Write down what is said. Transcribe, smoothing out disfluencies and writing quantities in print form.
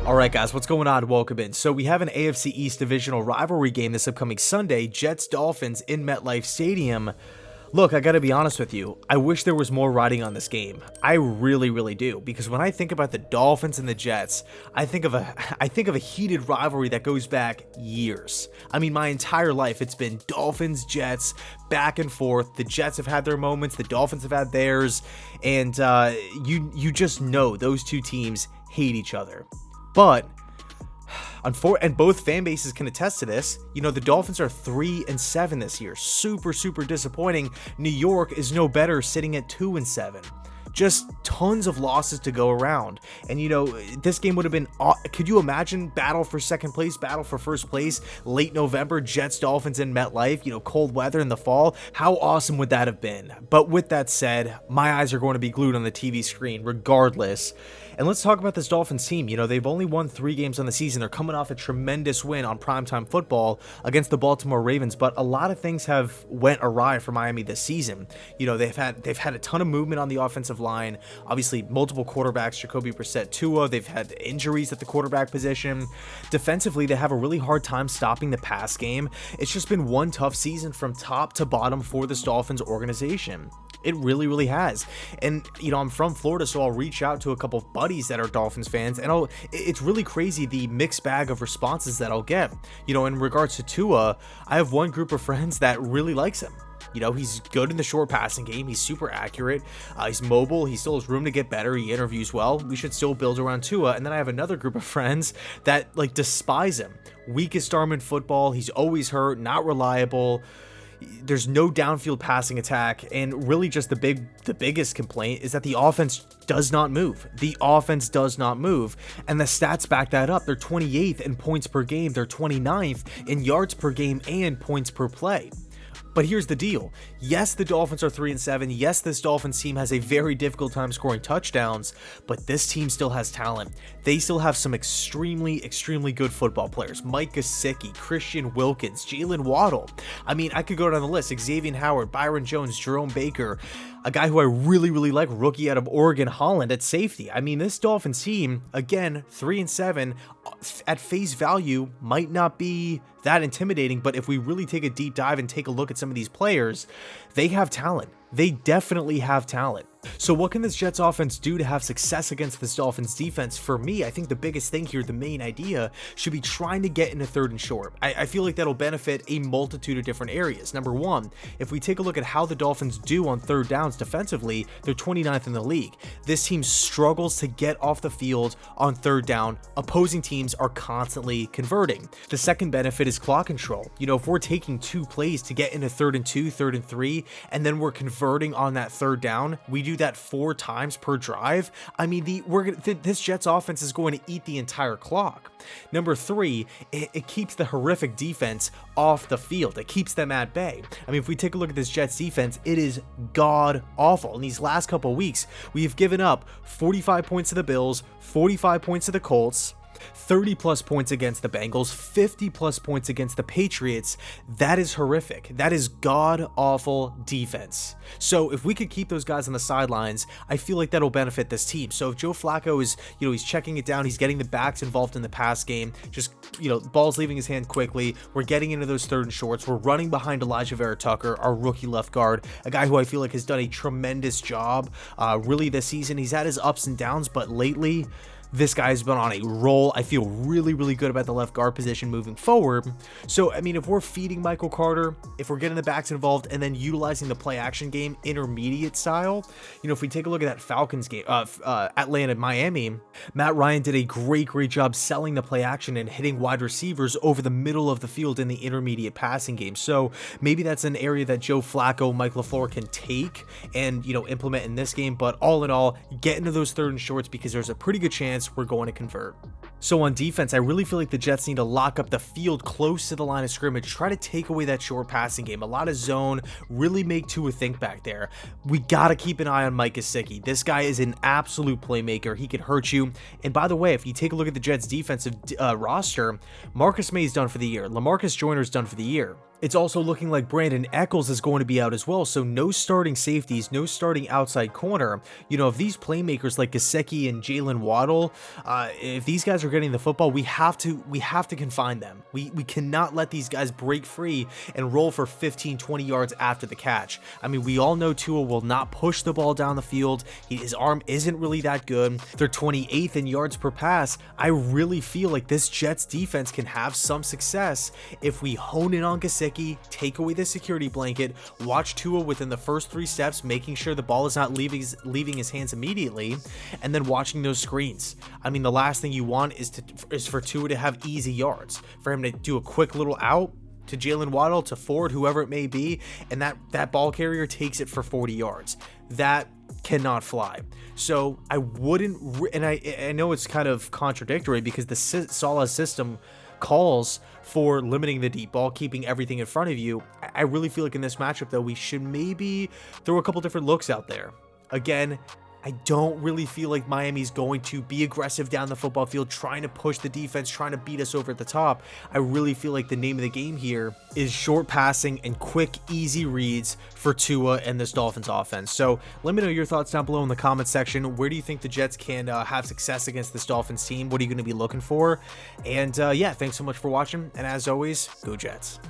Alright guys, what's going on? Welcome in. So we have an AFC East divisional rivalry game this upcoming Sunday, Jets-Dolphins in MetLife Stadium. Look, I gotta be honest with you, I wish there was more riding on this game. I really do, because when I think about the Dolphins and the Jets, I think of a heated rivalry that goes back years. I mean, my entire life, it's been Dolphins, Jets, back and forth. The Jets have had their moments, the Dolphins have had theirs, and you just know those two teams hate each other. But and both fan bases can attest to this. You know, the Dolphins are 3-7 this year. Super disappointing. New York is no better, sitting at 2-7. Just tons of losses to go around. And you know, this game would have been, could you imagine battle for second place, battle for first place, late November, Jets, Dolphins in MetLife, you know, cold weather in the fall? How awesome would that have been? But with that said, my eyes are going to be glued on the TV screen regardless. And let's talk about this Dolphins team. You know, they've only won 3 games on the season. They're coming off a tremendous win on primetime football against the Baltimore Ravens, but a lot of things have went awry for Miami this season. You know, they've had a ton of movement on the offensive line. Obviously, multiple quarterbacks, Jacoby Brissett, Tua. They've had injuries at the quarterback position. Defensively, they have a really hard time stopping the pass game. It's just been one tough season from top to bottom for this Dolphins organization. It really has. And, you know, I'm from Florida, so I'll reach out to a couple of buddies that are Dolphins fans, and it's really crazy the mixed bag of responses that I'll get. You know, in regards to Tua, I have one group of friends that really likes him. You know, he's good in the short passing game. He's super accurate. He's mobile. He still has room to get better. He interviews well. We should still build around Tua. And then I have another group of friends that, like, despise him. Weakest arm in football. He's always hurt, not reliable. There's no downfield passing attack, and really just the biggest complaint is that the offense does not move. The offense does not move, and the stats back that up. They're 28th in points per game. They're 29th in yards per game and points per play. But here's the deal. Yes, the Dolphins are 3-7. Yes, this Dolphins team has a very difficult time scoring touchdowns, but this team still has talent. They still have some extremely good football players. Mike Gesicki, Christian Wilkins, Jalen Waddle. I mean, I could go down the list. Xavier Howard, Byron Jones, Jerome Baker, a guy who I really like, rookie out of Oregon, Holland at safety. I mean, this Dolphins team, again, 3-7, at face value might not be that intimidating, but if we really take a deep dive and take a look at some of these players, they have talent. They definitely have talent. So what can this Jets offense do to have success against this Dolphins defense? For me, I think the biggest thing here, the main idea, should be trying to get into 3rd and short. I feel like that'll benefit a multitude of different areas. Number one, if we take a look at how the Dolphins do on 3rd downs defensively, they're 29th in the league. This team struggles to get off the field on 3rd down. Opposing teams are constantly converting. The second benefit is clock control. You know, if we're taking 2 plays to get into 3rd and 2, 3rd and 3, and then we're converting on that 3rd down, we do that 4 times per drive. I mean, this Jets offense is going to eat the entire clock. Number 3, it keeps the horrific defense off the field. It keeps them at bay. I mean, if we take a look at this Jets defense, it is god awful. In these last couple of weeks, we have given up 45 points to the Bills, 45 points to the Colts, 30 plus points against the Bengals, 50 plus points against the Patriots. That is horrific. That is god awful defense. So if we could keep those guys on the sidelines, I feel like that'll benefit this team. So if Joe Flacco is, you know, he's checking it down, he's getting the backs involved in the pass game, just, you know, ball's leaving his hand quickly. We're getting into those 3rd and shorts. We're running behind Elijah Vera Tucker, our rookie left guard, a guy who I feel like has done a tremendous job really this season. He's had his ups and downs, but lately, this guy's been on a roll. I feel really good about the left guard position moving forward. So, I mean, if we're feeding Michael Carter, if we're getting the backs involved and then utilizing the play action game intermediate style, you know, if we take a look at that Falcons game, Atlanta, Miami, Matt Ryan did a great job selling the play action and hitting wide receivers over the middle of the field in the intermediate passing game. So maybe that's an area that Joe Flacco, Mike LaFleur can take and, you know, implement in this game. But all in all, get into those 3rd and shorts because there's a pretty good chance we're going to convert. So on defense, I really feel like the Jets need to lock up the field close to the line of scrimmage, try to take away that short passing game, a lot of zone, really make Tua think back there. We got to keep an eye on Mike Gesicki. This guy is an absolute playmaker. He can hurt you. And by the way, if you take a look at the Jets defensive roster, Marcus May's done for the year. LaMarcus Joyner's done for the year. It's also looking like Brandon Eccles is going to be out as well, so no starting safeties, no starting outside corner. You know, if these playmakers like Gesicki and Jalen Waddle, if these guys are getting the football, we have to confine them. We cannot let these guys break free and roll for 15, 20 yards after the catch. I mean, we all know Tua will not push the ball down the field. His arm isn't really that good. They're 28th in yards per pass. I really feel like this Jets defense can have some success if we hone in on Gesicki, take away the security blanket, watch Tua within the first 3 steps, making sure the ball is not leaving his hands immediately, and then watching those screens. I mean, the last thing you want is for Tua to have easy yards, for him to do a quick little out to Jalen Waddle, to Ford, whoever it may be, and that ball carrier takes it for 40 yards. That cannot fly. So I wouldn't, and I know it's kind of contradictory because the Saleh system calls for limiting the deep ball, keeping everything in front of you. I really feel like in this matchup, though, we should maybe throw a couple different looks out there. Again, I don't really feel like Miami's going to be aggressive down the football field, trying to push the defense, trying to beat us over at the top. I really feel like the name of the game here is short passing and quick, easy reads for Tua and this Dolphins offense. So let me know your thoughts down below in the comment section. Where do you think the Jets can have success against this Dolphins team? What are you going to be looking for? And yeah, thanks so much for watching. And as always, go Jets.